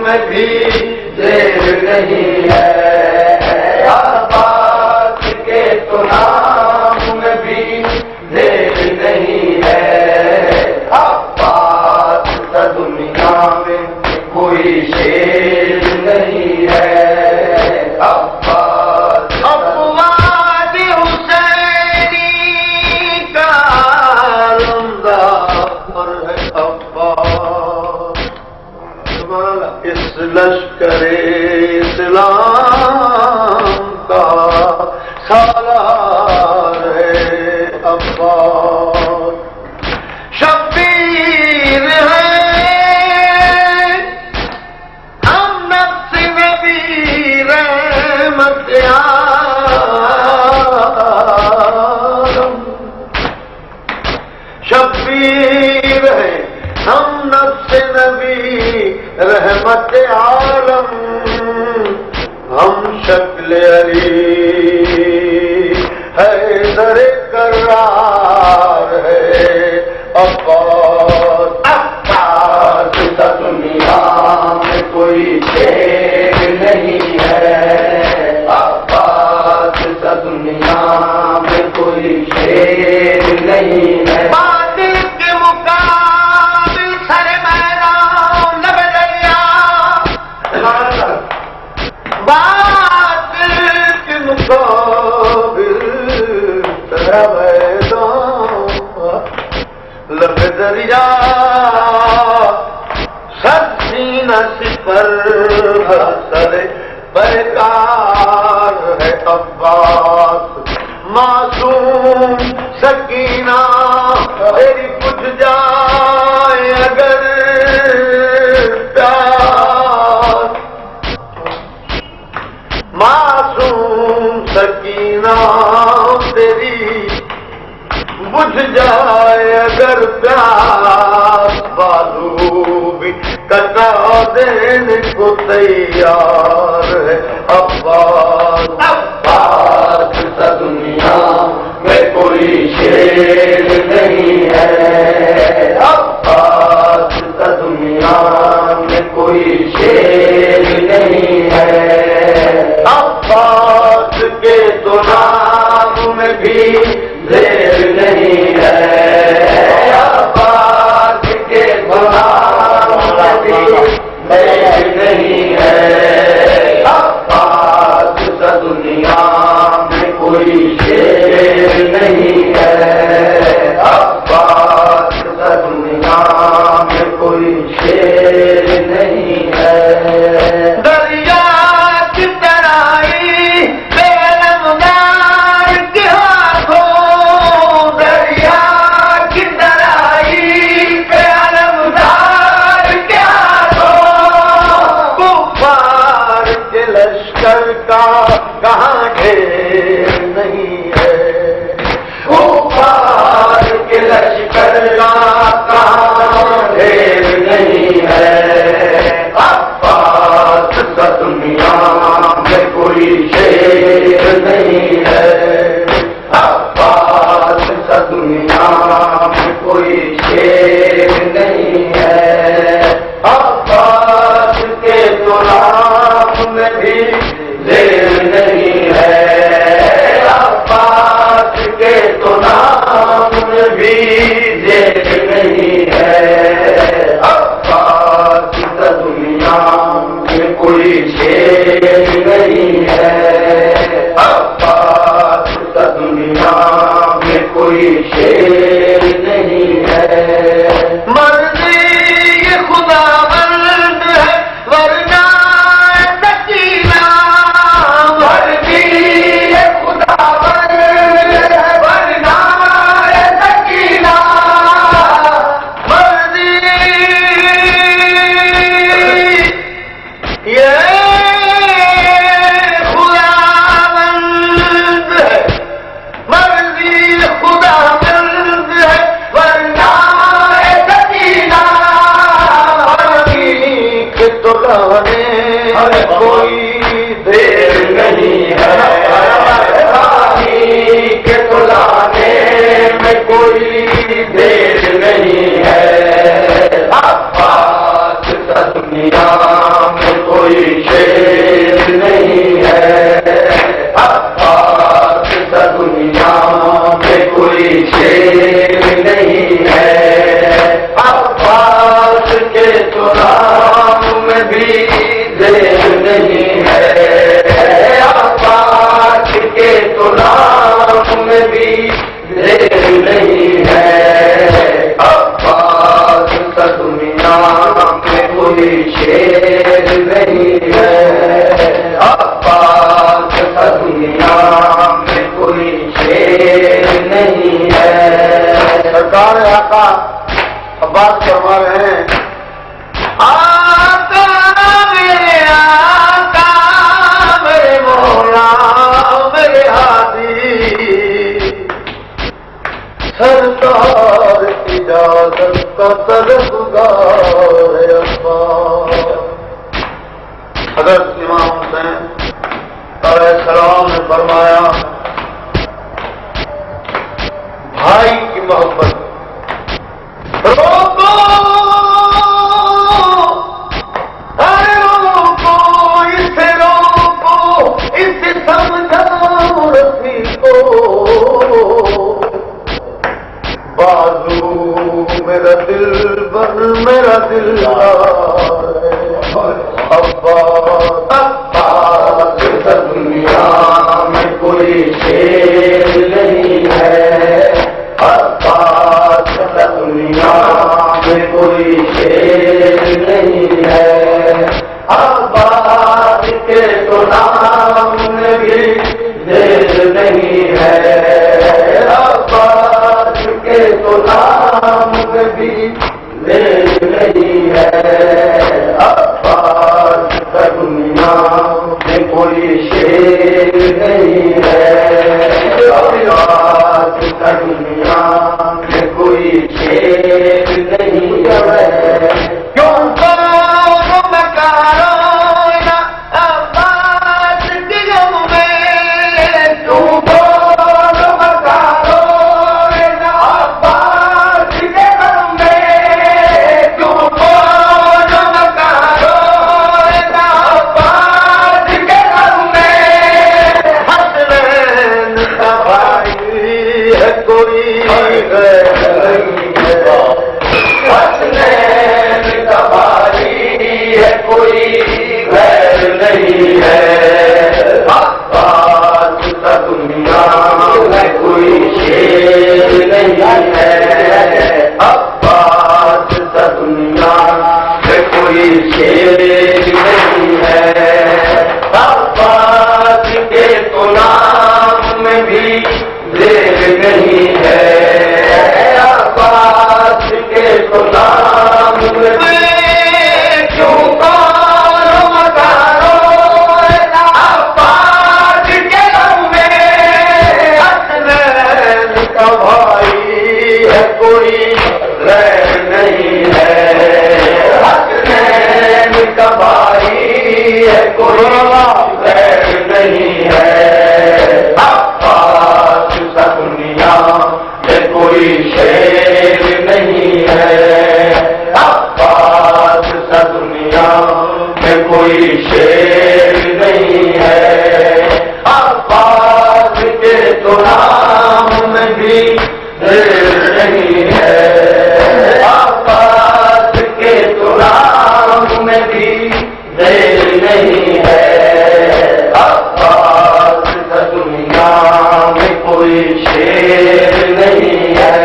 میں بھی دیر نہیں ہے، عباس کے تو نام میں بھی دیر نہیں ہے، عباس کا دنیا میں کوئی شیر نہیں ہے، عباس افواد حسینی کا علمدار ہے عباس، اس لشکر اسلام کا سالار ہے عباس، شبیر ہے ہم نفس نبی رحمت عالم، شبیر ہے ہم نفس نبی رحمت عالم، ہم شکل علی حیدر کرار ہے عباس، عباس کا دنیا میں کوئی شیر نہیں ہے، عباس کا دنیا میں کوئی شیر نہیں ہے، باطل کے مقابل سر میدان لب دریا، باطل کے مقابل سر میدان لب دریا، سب سینہ سپر سر پیکار ہے عباس، معصوم سکینہ تیری بجھ جائے اگر پیار، معصوم سکینہ تیری بجھ جائے اگر پیار، بالو بھی کٹا دینے کو تیار ہے عباس، عباس کا دنیا میں کوئی شیر نہیں ہے، عباس کا دنیا میں کوئی شیر نہیں ہے، عباس کے تو نام میں بھی دیر نہیں ہے، عباس کے تو نام میں بھی دیر نہیں ہے، عباس کا دنیا میں کوئی شیر نہیں ہے، عباس کا دنیا میں کوئی شیر نہیں ہے، دریا کی ترائی بے علمدار کے ہاتھوں، دریا کی ترائی بے علمدار کے ہاتھوں، کفار کے لشکر کا کہاں ڈھیر نہیں ہے، کفار کے لشکر کا کہاں ڈھیر نہیں ہے، عباس کا دنیا میں کوئی شیر نہیں ہے، عباس کا دنیا میں کوئی شیر نہیں ہے، عباس کے تو نام میں بھی دیر نہیں ہے، عباس کے تو نام میں بھی دیر نہیں ہے، عباس کا دنیا میں کوئی شیر نہیں ہے، عباس کا دنیا میں کوئی شیر نہیں ہے، مرضی یہ خداوند ہے ورنہ سکینہ، مرضی یہ خداوند ہے ورنہ سکینہ، مرضی یہ خداوند ہے، مرضی خداوند ہے ورنہ سکینہ، کے تو لانے کوئی دیر نہیں ہے، پانی کے تلانے میں کوئی دیر نہیں ہے، عباس کا دنیا میں شیر نہیں ہے، عباس کا دنیا میں کوئی شیر نہیں ہے۔ سرکار آقا عباس فرما رہے ہیں آقا میرے مولا میرے ہادی سرکار اجازت کا طلبگار ہے عباس۔ حضرت امام حسین علیہ السلام نے فرمایا بھائی کی محبت روکو، ارے روکو اسے روکو، اسے سمجھاؤ رفیقو، بازو میرا دل بر میرا دل عباس کا دنیا میں کوئی شیر نہیں ہے، عباس کا دنیا میں کوئی شیر نہیں ہے، عباس کے تو نام میں بھی دیر نہیں ہے، عباس کے تو نام میں بھی دیر نہیں ہے، عباس کا دنیا میں کوئی شیر نہیں ہے، عباس کا دنیا میں کوئی شیر نہیں ہے۔ کیوں کو مکارو نا عباس کے غم میں، تم بول مکارو نا عباس کے غم میں، تم بول مکارو نا عباس کے غم میں، حسنین کا بھائی ہے کوئی غیر نہیں ہے، حسنین کا بھائی ہے کوئی غیر نہیں ہے، عباس کا دنیا میں کوئی شیر نہیں ہے، عباس کا دنیا میں کوئی شیر نہیں ہے، عباس کے تو نام میں بھی دیر نہیں ہے، عباس کے تو نام میں بھی کیوں کون مکارو عباس کے غم میں، حسنین کا بھائی ہے کوئی غیر نہیں ہے، حسنین کا بھائی ہے کوئی غیر نہیں ہے، عباس کا دنیا میں کوئی شیر نہیں ہے، عباس کا دنیا میں کوئی شیر نہیں ہے، عباس کے تو نام میں بھی دیر نہیں ہے، عباس کے تو نام میں بھی دیر نہیں ہے، عباس کا دنیا میں کوئی شیر نہیں ہے،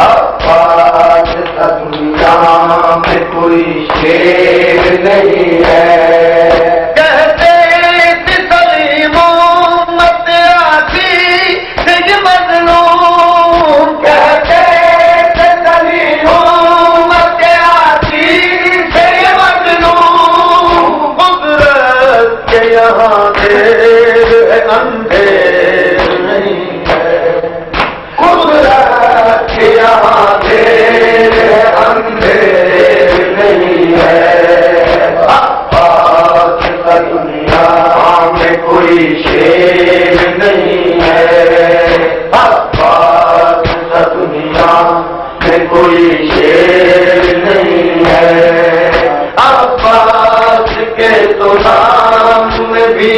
عباس کا دنیا میں کوئی شیر نہیں ہے۔ کہتے تھے سلیموں مت آتی تجھ مظلوم، کہتے تھے سلیموں مت آتی سے مظلوم، قدرت کے یہاں دیر ہے اندھیر نہیں ہے، قدرت کے یہاں دیر ہے اندھیر نہیں ہے، عباس کا دنیا میں کوئی شیر نہیں ہے، عباس کا دنیا میں کوئی شیر نہیں ہے، عباس کے تو نام میں بھی